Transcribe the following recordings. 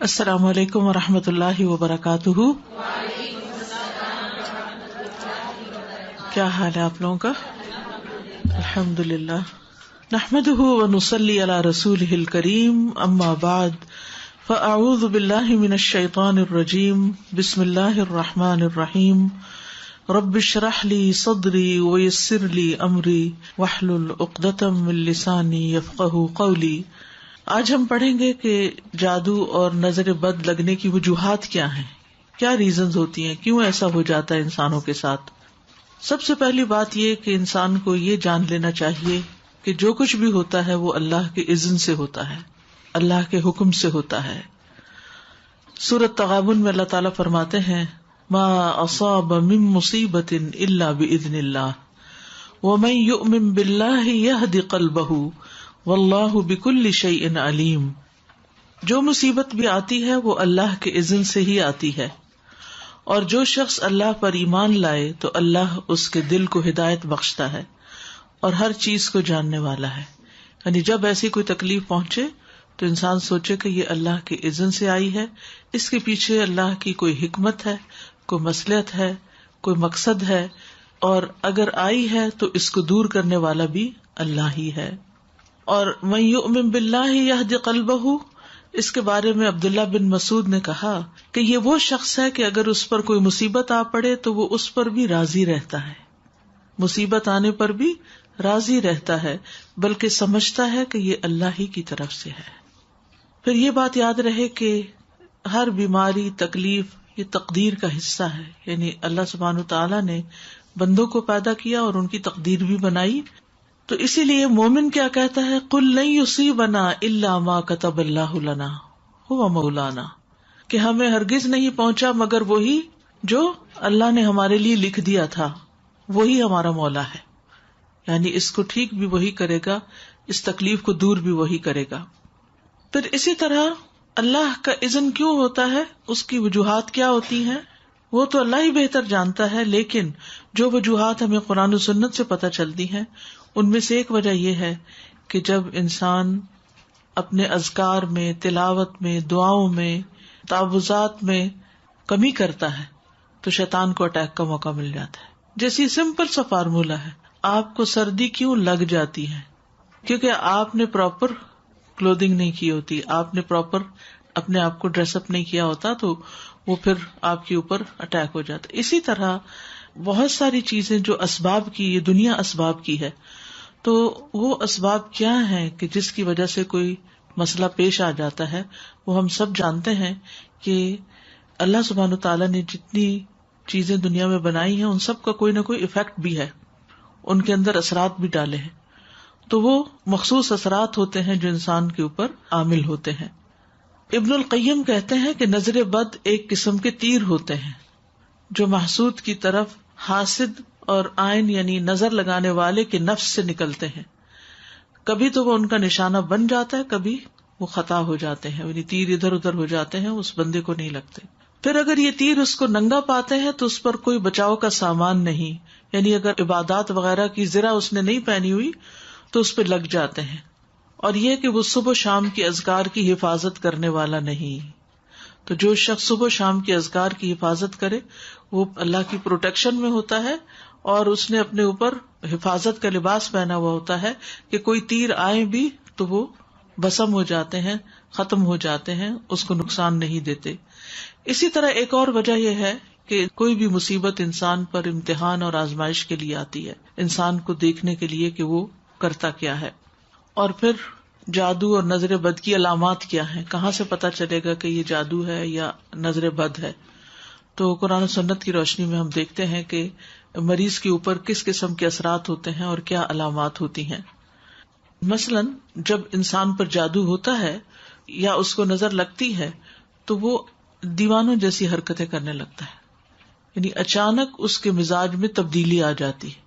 السلام علیکم ورحمۃ اللہ وبرکاتہ. کیا حال ہے آپ لوگوں کا؟ الحمد للہ. نحمده ونصلی علی رسولہ الکریم. اما بعد فاعوذ باللہ من الشیطان الرجیم. بسم اللہ الرحمن الرحیم. رب اشرح لی صدری ویسر لی امری واحلل عقدۃ من لسانی یفقہوا قولی. آج ہم پڑھیں گے کہ جادو اور نظر بد لگنے کی وجوہات کیا ہیں، کیا ریزنز ہوتی ہیں، کیوں ایسا ہو جاتا ہے انسانوں کے ساتھ. سب سے پہلی بات یہ کہ انسان کو یہ جان لینا چاہیے کہ جو کچھ بھی ہوتا ہے وہ اللہ کے اذن سے ہوتا ہے، اللہ کے حکم سے ہوتا ہے. سورۃ تغابن میں اللہ تعالیٰ فرماتے ہیں ما اصاب من مصیبۃ الا باذن اللہ ومن یؤمن باللہ یہد قلبہ واللہ بکل شیء علیم. جو مصیبت بھی آتی ہے وہ اللہ کے اذن سے ہی آتی ہے، اور جو شخص اللہ پر ایمان لائے تو اللہ اس کے دل کو ہدایت بخشتا ہے اور ہر چیز کو جاننے والا ہے. یعنی جب ایسی کوئی تکلیف پہنچے تو انسان سوچے کہ یہ اللہ کے اذن سے آئی ہے، اس کے پیچھے اللہ کی کوئی حکمت ہے، کوئی مصلحت ہے، کوئی مقصد ہے، اور اگر آئی ہے تو اس کو دور کرنے والا بھی اللہ ہی ہے. اور من یؤمن باللہ یہد قلبہ، اس کے بارے میں عبداللہ بن مسعود نے کہا کہ یہ وہ شخص ہے کہ اگر اس پر کوئی مصیبت آ پڑے تو وہ اس پر بھی راضی رہتا ہے، مصیبت آنے پر بھی راضی رہتا ہے، بلکہ سمجھتا ہے کہ یہ اللہ ہی کی طرف سے ہے. پھر یہ بات یاد رہے کہ ہر بیماری، تکلیف یہ تقدیر کا حصہ ہے. یعنی اللہ سبحانہ وتعالی نے بندوں کو پیدا کیا اور ان کی تقدیر بھی بنائی. تو اسی لیے مومن کیا کہتا ہے، قل لن یصیبنا الا ما کتب اللہ لنا هو مولانا، کہ ہمیں ہرگز نہیں پہنچا مگر وہی جو اللہ نے ہمارے لیے لکھ دیا تھا، وہی ہمارا مولا ہے. یعنی اس کو ٹھیک بھی وہی کرے گا، اس تکلیف کو دور بھی وہی کرے گا. پھر اسی طرح اللہ کا اذن کیوں ہوتا ہے، اس کی وجوہات کیا ہوتی ہیں، وہ تو اللہ ہی بہتر جانتا ہے. لیکن جو وجوہات ہمیں قرآن و سنت سے پتہ چلتی ہیں ان میں سے ایک وجہ یہ ہے کہ جب انسان اپنے اذکار میں، تلاوت میں، دعاؤں میں، تعوذات میں کمی کرتا ہے تو شیطان کو اٹیک کا موقع مل جاتا ہے. جیسی سمپل سا فارمولا ہے، آپ کو سردی کیوں لگ جاتی ہے؟ کیونکہ آپ نے پراپر کلودنگ نہیں کی ہوتی، آپ نے پراپر اپنے آپ کو ڈریس اپ نہیں کیا ہوتا، تو وہ پھر آپ کے اوپر اٹیک ہو جاتا ہے. اسی طرح بہت ساری چیزیں جو اسباب کی، یہ دنیا اسباب کی ہے، تو وہ اسباب کیا ہیں کہ جس کی وجہ سے کوئی مسئلہ پیش آ جاتا ہے. وہ ہم سب جانتے ہیں کہ اللہ سبحانہ تعالیٰ نے جتنی چیزیں دنیا میں بنائی ہیں ان سب کا کوئی نہ کوئی ایفیکٹ بھی ہے، ان کے اندر اثرات بھی ڈالے ہیں. تو وہ مخصوص اثرات ہوتے ہیں جو انسان کے اوپر عامل ہوتے ہیں. ابن القیم کہتے ہیں کہ نظر بد ایک قسم کے تیر ہوتے ہیں جو محسود کی طرف حاسد اور عین یعنی نظر لگانے والے کے نفس سے نکلتے ہیں. کبھی تو وہ ان کا نشانہ بن جاتا ہے، کبھی وہ خطا ہو جاتے ہیں، یعنی تیر ادھر ادھر ہو جاتے ہیں، اس بندے کو نہیں لگتے. پھر اگر یہ تیر اس کو ننگا پاتے ہیں تو اس پر کوئی بچاؤ کا سامان نہیں، یعنی اگر عبادات وغیرہ کی زرہ اس نے نہیں پہنی ہوئی تو اس پہ لگ جاتے ہیں. اور یہ کہ وہ صبح و شام کی اذکار کی حفاظت کرنے والا نہیں. تو جو شخص صبح و شام کی اذکار کی حفاظت کرے وہ اللہ کی پروٹیکشن میں ہوتا ہے، اور اس نے اپنے اوپر حفاظت کا لباس پہنا ہوا ہوتا ہے کہ کوئی تیر آئے بھی تو وہ بسم ہو جاتے ہیں، ختم ہو جاتے ہیں، اس کو نقصان نہیں دیتے. اسی طرح ایک اور وجہ یہ ہے کہ کوئی بھی مصیبت انسان پر امتحان اور آزمائش کے لیے آتی ہے، انسان کو دیکھنے کے لیے کہ وہ کرتا کیا ہے. اور پھر جادو اور نظر بد کی علامات کیا ہیں، کہاں سے پتہ چلے گا کہ یہ جادو ہے یا نظر بد ہے؟ تو قرآن و سنت کی روشنی میں ہم دیکھتے ہیں کہ مریض کے اوپر کس قسم کے اثرات ہوتے ہیں اور کیا علامات ہوتی ہیں. مثلاً جب انسان پر جادو ہوتا ہے یا اس کو نظر لگتی ہے تو وہ دیوانوں جیسی حرکتیں کرنے لگتا ہے، یعنی اچانک اس کے مزاج میں تبدیلی آ جاتی ہے.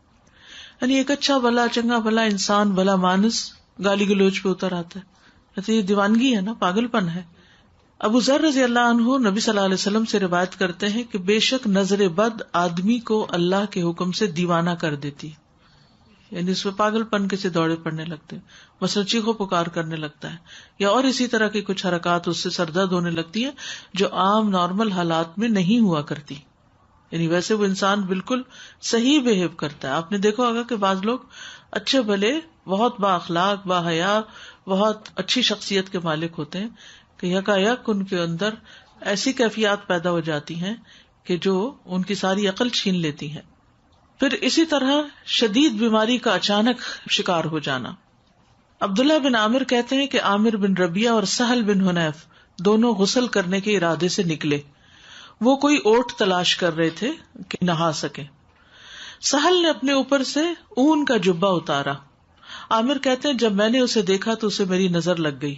یعنی ایک اچھا بھلا چنگا بھلا انسان، بھلا مانس گالی گلوچ پہ اتر آتا ہے، تو یہ دیوانگی ہے نا، پاگل پن ہے. ابو ذر رضی اللہ عنہ نبی صلی اللہ علیہ وسلم سے روایت کرتے ہیں کہ بے شک نظر بد آدمی کو اللہ کے حکم سے دیوانہ کر دیتی. یعنی اس میں پاگل پن کے سے دوڑے پڑنے لگتے ہیں، مثلا چیخو پکار کرنے لگتا ہے، یا اور اسی طرح کی کچھ حرکات اس سے سر درد ہونے لگتی ہیں جو عام نارمل حالات میں نہیں ہوا کرتی. یعنی ویسے وہ انسان بالکل صحیح بہیو کرتا ہے. آپ نے دیکھا ہوگا کہ بعض لوگ اچھے بھلے بہت با اخلاق با حیا بہت اچھی شخصیت کے مالک ہوتے ہیں کہ یکایک ان کے اندر ایسی کیفیات پیدا ہو جاتی ہیں کہ جو ان کی ساری عقل چھین لیتی ہیں. پھر اسی طرح شدید بیماری کا اچانک شکار ہو جانا. عبداللہ بن عامر کہتے ہیں کہ عامر بن ربیعہ اور سہل بن حنیف دونوں غسل کرنے کے ارادے سے نکلے. وہ کوئی اوٹ تلاش کر رہے تھے کہ نہا سکے. سہل نے اپنے اوپر سے اون کا جبہ اتارا. عامر کہتے ہیں جب میں نے اسے دیکھا تو اسے میری نظر لگ گئی.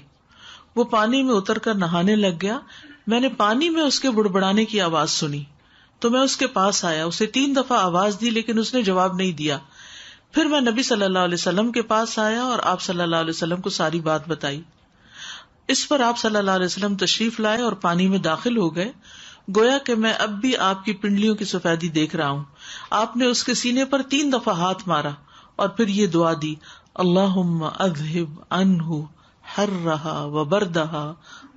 وہ پانی میں اتر کر نہانے لگ گیا. میں نے پانی میں اس کے بڑبڑانے کی آواز سنی تو میں اس کے پاس آیا. اسے 3 دفعہ آواز دی لیکن اس نے جواب نہیں دیا. پھر میں نبی صلی اللہ علیہ وسلم کے پاس آیا اور آپ صلی اللہ علیہ وسلم کو ساری بات بتائی. اس پر آپ صلی اللہ علیہ وسلم تشریف لائے اور پانی میں داخل ہو گئے. گویا کہ میں اب بھی آپ کی پنڈلیوں کی سفیدی دیکھ رہا ہوں. آپ نے اس کے سینے پر 3 دفعہ ہاتھ مارا اور پھر یہ دعا دی، اللہم اذہب عنہ حرہا وبردہا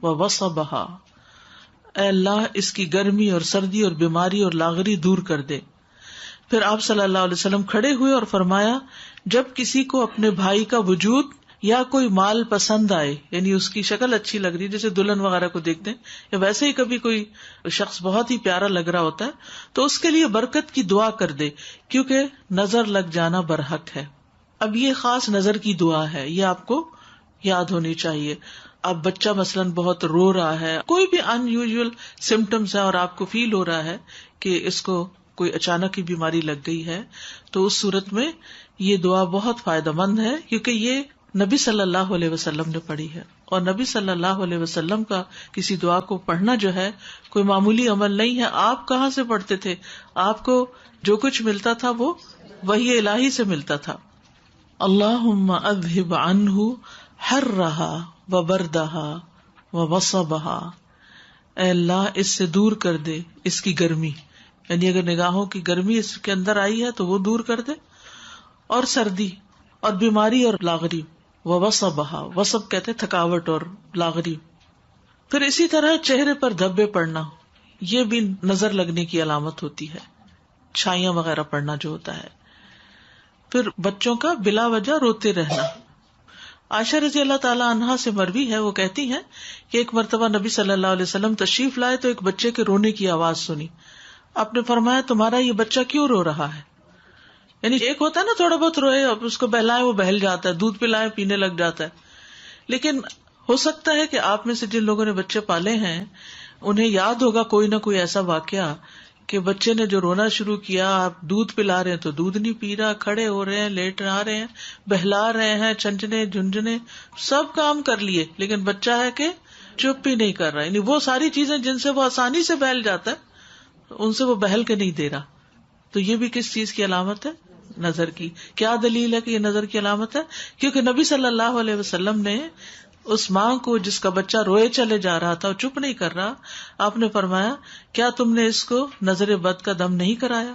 ووصبہا. اے اللہ اس کی گرمی اور سردی اور بیماری اور لاغری دور کر دے. پھر آپ صلی اللہ علیہ وسلم کھڑے ہوئے اور فرمایا، جب کسی کو اپنے بھائی کا وجود یا کوئی مال پسند آئے، یعنی اس کی شکل اچھی لگ رہی، جیسے دلہن وغیرہ کو دیکھتے ہیں، یا ویسے ہی کبھی کوئی شخص بہت ہی پیارا لگ رہا ہوتا ہے، تو اس کے لیے برکت کی دعا کر دے، کیونکہ نظر لگ جانا برحق ہے. اب یہ خاص نظر کی دعا ہے، یہ آپ کو یاد ہونی چاہیے. اب بچہ مثلاً بہت رو رہا ہے، کوئی بھی ان یوزول سمٹمز ہے اور آپ کو فیل ہو رہا ہے کہ اس کو کوئی اچانک ہی بیماری لگ گئی ہے، تو اس صورت میں یہ دعا بہت فائدہ مند ہے، کیونکہ یہ نبی صلی اللہ علیہ وسلم نے پڑھی ہے. اور نبی صلی اللہ علیہ وسلم کا کسی دعا کو پڑھنا جو ہے کوئی معمولی عمل نہیں ہے. آپ کہاں سے پڑھتے تھے؟ آپ کو جو کچھ ملتا تھا وہ وحی الہی سے ملتا تھا. اللہم اذہب عنہ حرہا وبردہا ووصبہا. اے اللہ اس سے دور کر دے اس کی گرمی، یعنی اگر نگاہوں کی گرمی اس کے اندر آئی ہے تو وہ دور کر دے، اور سردی اور بیماری اور لاغری. ووصبہا، وصب کہتے تھکاوٹ اور لاغری. پھر اسی طرح چہرے پر دھبے پڑنا، یہ بھی نظر لگنے کی علامت ہوتی ہے، چھائیاں وغیرہ پڑنا جو ہوتا ہے. پھر بچوں کا بلا وجہ روتے رہنا. عائشہ رضی اللہ تعالی عنہا سے مروی ہے، وہ کہتی ہیں کہ ایک مرتبہ نبی صلی اللہ علیہ وسلم تشریف لائے تو ایک بچے کے رونے کی آواز سنی. آپ نے فرمایا تمہارا یہ بچہ کیوں رو رہا ہے؟ یعنی ایک ہوتا ہے نا تھوڑا بہت روئے، اب اس کو بہلائیں وہ بہل جاتا ہے، دودھ پلائیں پینے لگ جاتا ہے. لیکن ہو سکتا ہے کہ آپ میں سے جن لوگوں نے بچے پالے ہیں انہیں یاد ہوگا کوئی نہ کوئی ایسا واقعہ کہ بچے نے جو رونا شروع کیا، آپ دودھ پلا رہے ہیں تو دودھ نہیں پی رہا، کھڑے ہو رہے ہیں، لیٹ آ رہے ہیں، بہلا رہے ہیں، چنچنے جھنجھنے سب کام کر لیے، لیکن بچہ ہے کہ چپ ہی نہیں کر رہا. یعنی وہ ساری چیزیں جن سے وہ آسانی سے بہل جاتا ہے ان سے وہ بہل کے نہیں دے رہا. تو یہ بھی کس چیز کی علامت ہے؟ نظر کی. کیا دلیل ہے کہ یہ نظر کی علامت ہے؟ کیونکہ نبی صلی اللہ علیہ وسلم نے اس ماں کو جس کا بچہ روئے چلے جا رہا تھا اور چپ نہیں کر رہا، آپ نے فرمایا کیا تم نے اس کو نظر بد کا دم نہیں کرایا؟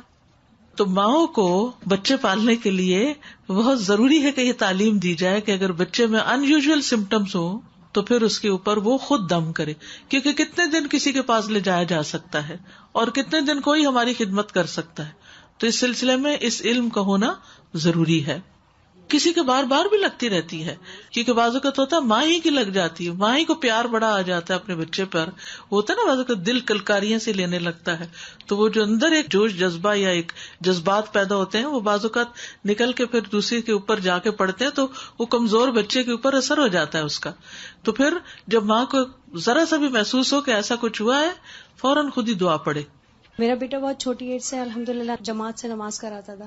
تو ماؤں کو بچے پالنے کے لیے بہت ضروری ہے کہ یہ تعلیم دی جائے کہ اگر بچے میں ان یوزول سمٹمس ہوں تو پھر اس کے اوپر وہ خود دم کرے، کیونکہ کتنے دن کسی کے پاس لے جایا جا سکتا ہے اور کتنے دن کوئی ہماری خدمت کر سکتا ہے. تو اس سلسلے میں اس علم کا ہونا ضروری ہے. کسی کے بار بار بھی لگتی رہتی ہے، کیونکہ بعض اوقات ہوتا ہے ماں ہی کی لگ جاتی ہے، ماں ہی کو پیار بڑا آ جاتا ہے اپنے بچے پر، ہوتا ہے نا بعض اوقات دل کلکاریاں سے لینے لگتا ہے، تو وہ جو اندر ایک جوش جذبہ یا ایک جذبات پیدا ہوتے ہیں وہ بعض اوقات نکل کے پھر دوسرے کے اوپر جا کے پڑتے ہیں، تو وہ کمزور بچے کے اوپر اثر ہو جاتا ہے اس کا. تو پھر جب ماں کو ذرا سا بھی محسوس ہو کہ ایسا کچھ ہوا ہے، فوراً خود ہی دعا پڑے. میرا بیٹا بہت چھوٹی ایج سے الحمدللہ جماعت سے نماز کراتا تھا،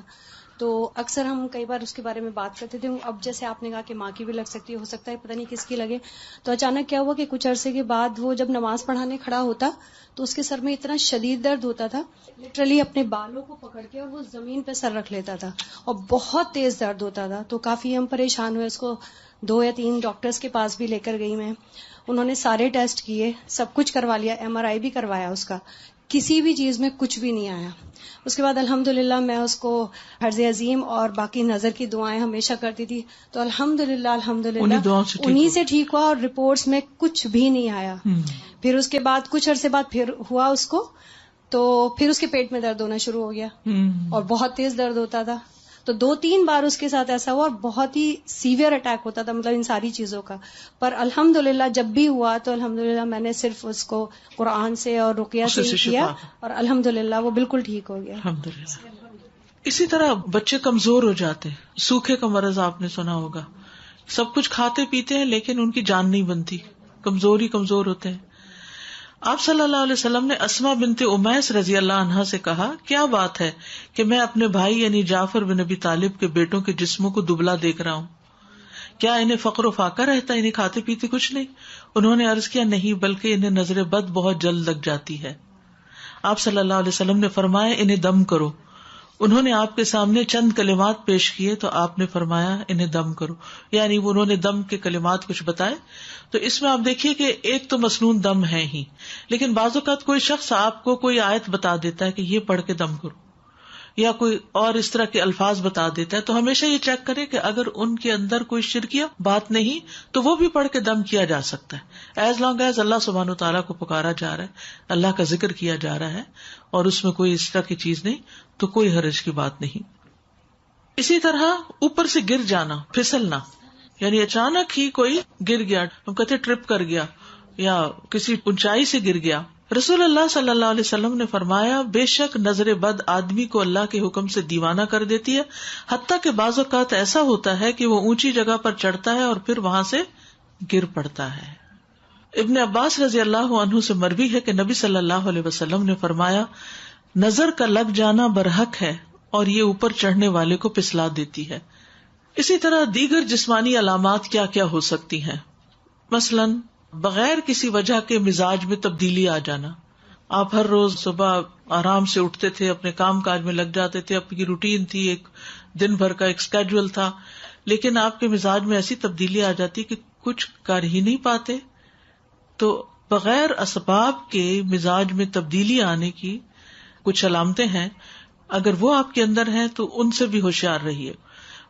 تو اکثر ہم کئی بار اس کے بارے میں بات کرتے تھے. اب جیسے آپ نے کہا کہ ماں کی بھی لگ سکتی ہے، ہو سکتا ہے پتہ نہیں کس کی لگے. تو اچانک کیا ہوا کہ کچھ عرصے کے بعد وہ جب نماز پڑھانے کھڑا ہوتا تو اس کے سر میں اتنا شدید درد ہوتا تھا، لٹرلی اپنے بالوں کو پکڑ کے اور وہ زمین پہ سر رکھ لیتا تھا اور بہت تیز درد ہوتا تھا. تو کافی ہم پریشان ہوئے، اس کو 2 یا 3 ڈاکٹرز کے پاس بھی لے کر گئی میں. انہوں نے سارے ٹیسٹ کیے، سب کچھ کروا لیا، MRI بھی کروایا اس کا. کسی بھی چیز میں کچھ بھی نہیں آیا. اس کے بعد الحمدللہ میں اس کو حرز عظیم اور باقی نظر کی دعائیں ہمیشہ کرتی تھی. تو الحمدللہ انہی سے ٹھیک ہوا اور رپورٹس میں کچھ بھی نہیں آیا. پھر اس کے بعد کچھ عرصے بعد پھر ہوا اس کو، تو پھر اس کے پیٹ میں درد ہونا شروع ہو گیا اور بہت تیز درد ہوتا تھا. تو 2-3 بار اس کے ساتھ ایسا ہوا اور بہت ہی سیویئر اٹیک ہوتا تھا، مطلب ان ساری چیزوں کا. پر الحمدللہ جب بھی ہوا تو الحمدللہ میں نے صرف اس کو قرآن سے اور رقیہ سے کیا اور الحمدللہ وہ بالکل ٹھیک ہو گیا. الحمدللہ. اسی طرح بچے کمزور ہو جاتے ہیں. سوکھے کا مرض آپ نے سنا ہوگا. سب کچھ کھاتے پیتے ہیں لیکن ان کی جان نہیں بنتی، کمزور ہوتے ہیں. آپ صلی اللہ علیہ وسلم نے اسما بنت امیس رضی اللہ عنہا سے کہا، کیا بات ہے کہ میں اپنے بھائی یعنی جعفر بن ابی طالب کے بیٹوں کے جسموں کو دبلا دیکھ رہا ہوں، کیا انہیں فقر و فاقہ رہتا ہے، انہیں کھاتے پیتے کچھ نہیں؟ انہوں نے عرض کیا، نہیں، بلکہ انہیں نظر بد بہت جلد لگ جاتی ہے. آپ صلی اللہ علیہ وسلم نے فرمایا، انہیں دم کرو. انہوں نے آپ کے سامنے چند کلمات پیش کیے تو آپ نے فرمایا انہیں دم کرو، یعنی انہوں نے دم کے کلمات کچھ بتائے. تو اس میں آپ دیکھیے کہ ایک تو مسنون دم ہے ہی، لیکن بعض اوقات کوئی شخص آپ کو کوئی آیت بتا دیتا ہے کہ یہ پڑھ کے دم کرو، یا کوئی اور اس طرح کے الفاظ بتا دیتا ہے. تو ہمیشہ یہ چیک کرے کہ اگر ان کے اندر کوئی شرکیہ بات نہیں تو وہ بھی پڑھ کے دم کیا جا سکتا ہے، ایز لانگ ایز اللہ سبحانہ تعالیٰ کو پکارا جا رہا ہے، اللہ کا ذکر کیا جا رہا ہے اور اس میں کوئی اس طرح کی چیز نہیں تو کوئی حرج کی بات نہیں. اسی طرح اوپر سے گر جانا، پھسلنا، یعنی اچانک ہی کوئی گر گیا، ہم کہتے ٹرپ کر گیا یا کسی اونچائی سے گر گیا. رسول اللہ صلی اللہ علیہ وسلم نے فرمایا، بے شک نظر بد آدمی کو اللہ کے حکم سے دیوانہ کر دیتی ہے، حتیٰ کہ بعض اوقات ایسا ہوتا ہے کہ وہ اونچی جگہ پر چڑھتا ہے اور پھر وہاں سے گر پڑتا ہے. ابن عباس رضی اللہ عنہ سے مروی ہے کہ نبی صلی اللہ علیہ وسلم نے فرمایا، نظر کا لگ جانا برحق ہے اور یہ اوپر چڑھنے والے کو پسلا دیتی ہے. اسی طرح دیگر جسمانی علامات کیا کیا ہو سکتی ہیں؟ مثلاً بغیر کسی وجہ کے مزاج میں تبدیلی آ جانا. آپ ہر روز صبح آرام سے اٹھتے تھے، اپنے کام کاج میں لگ جاتے تھے، آپ کی روٹین تھی، ایک دن بھر کا ایک اسکیڈول تھا، لیکن آپ کے مزاج میں ایسی تبدیلی آ جاتی کہ کچھ کر ہی نہیں پاتے. تو بغیر اسباب کے مزاج میں تبدیلی آنے کی کچھ علامتیں ہیں، اگر وہ آپ کے اندر ہیں تو ان سے بھی ہوشیار رہیے.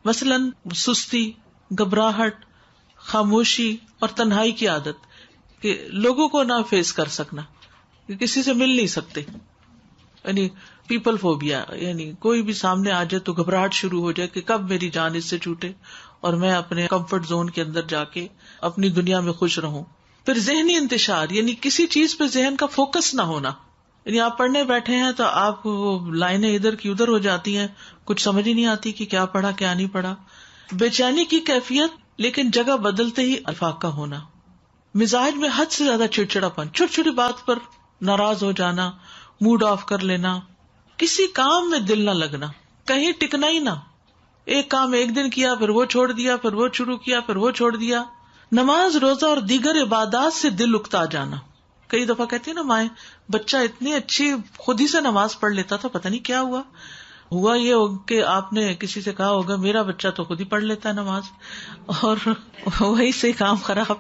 مثلاً سستی، گھبراہٹ، خاموشی اور تنہائی کی عادت، کہ لوگوں کو نہ فیس کر سکنا، کہ کسی سے مل نہیں سکتے، یعنی پیپل فوبیا، یعنی کوئی بھی سامنے آ جائے تو گھبراہٹ شروع ہو جائے کہ کب میری جان اس سے چھوٹے اور میں اپنے کمفرٹ زون کے اندر جا کے اپنی دنیا میں خوش رہوں. پھر ذہنی انتشار، یعنی کسی چیز پہ ذہن کا فوکس نہ ہونا، یعنی آپ پڑھنے بیٹھے ہیں تو آپ وہ لائنیں ادھر کی ادھر ہو جاتی ہیں، کچھ سمجھ ہی نہیں آتی کہ کیا پڑھا کیا نہیں پڑھا. بے چینی کی کیفیت، لیکن جگہ بدلتے ہی افاقہ ہونا. مزاج میں حد سے زیادہ چڑچڑاپن، چھوٹی چھوٹی بات پر ناراض ہو جانا، موڈ آف کر لینا، کسی کام میں دل نہ لگنا، کہیں ٹکنا ہی نہ، ایک کام ایک دن کیا پھر وہ چھوڑ دیا، پھر وہ شروع کیا پھر وہ چھوڑ دیا. نماز، روزہ اور دیگر عبادات سے دل اکتا جانا. کئی دفعہ کہتی ہیں نا مائیں، بچہ اتنی اچھی خود ہی سے نماز پڑھ لیتا تھا، پتہ نہیں کیا ہوا یہ کہ آپ نے کسی سے کہا ہوگا میرا بچہ تو خود ہی پڑھ لیتا ہے نماز، اور وہی سے کام خراب.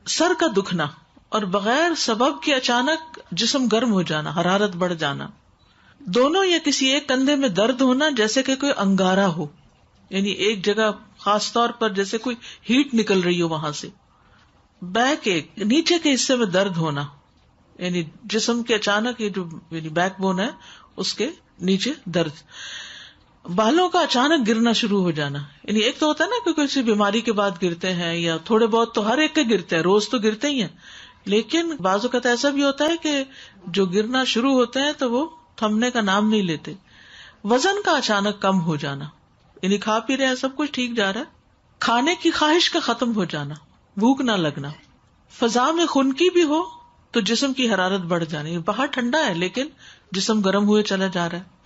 سر کا دکھنا اور بغیر سبب کے اچانک جسم گرم ہو جانا، حرارت بڑھ جانا. دونوں یا کسی ایک کندھے میں درد ہونا جیسے کہ کوئی انگارہ ہو، یعنی ایک جگہ خاص طور پر جیسے کوئی ہیٹ نکل رہی ہو وہاں سے. بیک ایک، نیچے کے حصے میں درد ہونا، یعنی جسم کے اچانک یہ جو یعنی بیک بون ہے اس کے نیچے درد. بالوں کا اچانک گرنا شروع ہو جانا، یعنی ایک تو ہوتا ہے نا کہ کسی بیماری کے بعد گرتے ہیں، یا تھوڑے بہت تو ہر ایک کے گرتے ہیں، روز تو گرتے ہی ہیں، لیکن بعض اوقات ایسا بھی ہوتا ہے کہ جو گرنا شروع ہوتے ہیں تو وہ تھمنے کا نام نہیں لیتے. وزن کا اچانک کم ہو جانا، یعنی کھا پی رہے ہیں سب کچھ ٹھیک جا رہا ہے، کھانے کی خواہش کا ختم ہو جانا، بھوک نہ لگنا. فضا میں خنکی بھی ہو تو جسم کی حرارت بڑھ جانی، باہر ٹھنڈا ہے لیکن جسم گرم ہوئے چلا جا رہا ہے،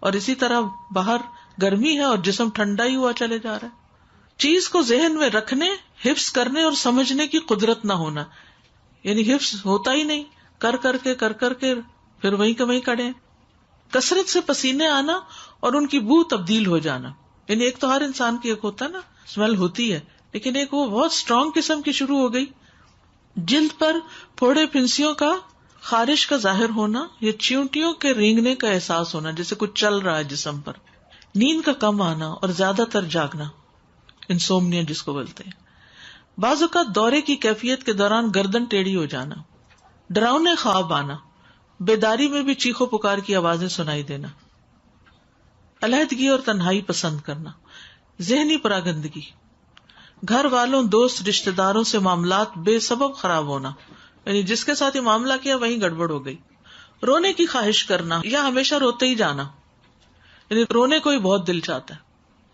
اور اسی طرح باہر گرمی ہے اور جسم ٹھنڈا ہی ہوا چلے جا رہا ہے. چیز کو ذہن میں رکھنے، حفظ کرنے اور سمجھنے کی قدرت نہ ہونا، یعنی حفظ ہوتا ہی نہیں، کر کر کے پھر وہیں کے وہیں کڑے. کثرت سے پسینے آنا اور ان کی بو تبدیل ہو جانا، یعنی ایک تو ہر انسان کی ایک ہوتا ہے نا اسمیل ہوتی ہے، لیکن ایک وہ بہت اسٹرانگ قسم کی شروع ہو گئی. جلد پر پھوڑے پھنسیوں کا خارش کا ظاہر ہونا یا چیونٹیوں کے رینگنے کا احساس ہونا، جیسے کچھ چل رہا ہے جسم پر، نیند کا کم آنا اور زیادہ تر جاگنا، انسومنیا جس کو بولتے ہیں، بعض اوقات دورے کی کیفیت کے دوران گردن ٹیڑھی ہو جانا، ڈراؤنے خواب آنا، بیداری میں بھی چیخو پکار کی آوازیں سنائی دینا، علیحدگی اور تنہائی پسند کرنا، ذہنی پراگندگی، گھر والوں، دوست، رشتہ داروں سے معاملات بے سبب خراب ہونا، یعنی جس کے ساتھ یہ معاملہ کیا وہیں گڑبڑ ہو گئی، رونے کی خواہش کرنا یا ہمیشہ روتے ہی جانا، یعنی رونے کو ہی بہت دل چاہتا ہے.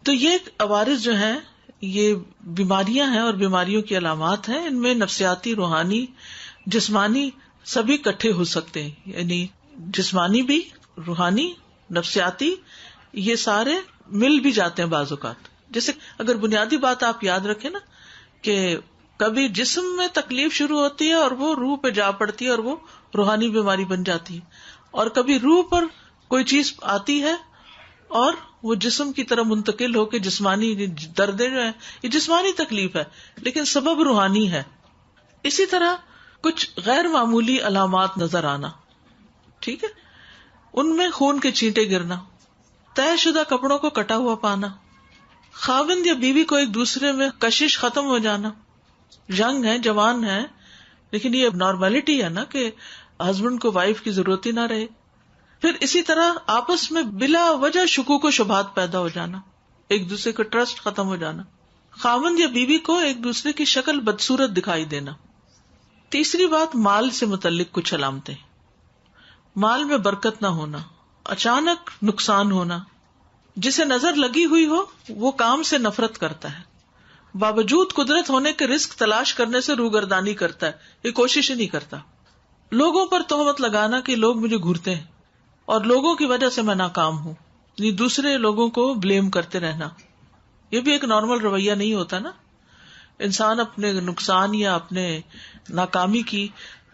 تو یہ عوارض جو ہیں یہ بیماریاں ہیں اور بیماریوں کی علامات ہیں. ان میں نفسیاتی، روحانی، جسمانی سبھی اکٹھے ہو سکتے ہیں، یعنی جسمانی بھی، روحانی، نفسیاتی، یہ سارے مل بھی جاتے ہیں بعض اوقات. جیسے اگر بنیادی بات آپ یاد رکھیں نا کہ کبھی جسم میں تکلیف شروع ہوتی ہے اور وہ روح پہ جا پڑتی ہے اور وہ روحانی بیماری بن جاتی ہے، اور کبھی روح پر کوئی چیز آتی ہے اور وہ جسم کی طرح منتقل ہو کے جسمانی دردیں جو ہیں یہ جسمانی تکلیف ہے لیکن سبب روحانی ہے. اسی طرح کچھ غیر معمولی علامات نظر آنا، ٹھیک ہے، ان میں خون کے چھینٹے گرنا، طے شدہ کپڑوں کو کٹا ہوا پانا، خاوند یا بیوی کو ایک دوسرے میں کشش ختم ہو جانا، ینگ ہے، جوان ہے، لیکن یہ نارملٹی ہے نا کہ ہسبینڈ کو وائف کی ضرورت ہی نہ رہے. پھر اسی طرح آپس میں بلا وجہ شکوک و شبہات پیدا ہو جانا، ایک دوسرے کا ٹرسٹ ختم ہو جانا، خاوند یا بیوی کو ایک دوسرے کی شکل بدصورت دکھائی دینا. تیسری بات، مال سے متعلق کچھ علامتیں، مال میں برکت نہ ہونا، اچانک نقصان ہونا، جسے نظر لگی ہوئی ہو وہ کام سے نفرت کرتا ہے، باوجود قدرت ہونے کے رزق تلاش کرنے سے روگردانی کرتا ہے، یہ کوشش ہی نہیں کرتا. لوگوں پر تہمت لگانا کہ لوگ مجھے گھورتے ہیں اور لوگوں کی وجہ سے میں ناکام ہوں، یعنی دوسرے لوگوں کو بلیم کرتے رہنا، یہ بھی ایک نارمل رویہ نہیں ہوتا نا. انسان اپنے نقصان یا اپنے ناکامی کی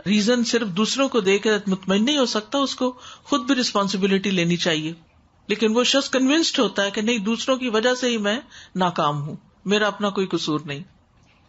ریزن صرف دوسروں کو دے کے مطمئن نہیں ہو سکتا، اس کو خود بھی رسپانسبلٹی لینی چاہیے. لیکن وہ شخص کنونسڈ ہوتا ہے کہ نہیں، دوسروں کی وجہ سے ہی میں ناکام ہوں، میرا اپنا کوئی قصور نہیں.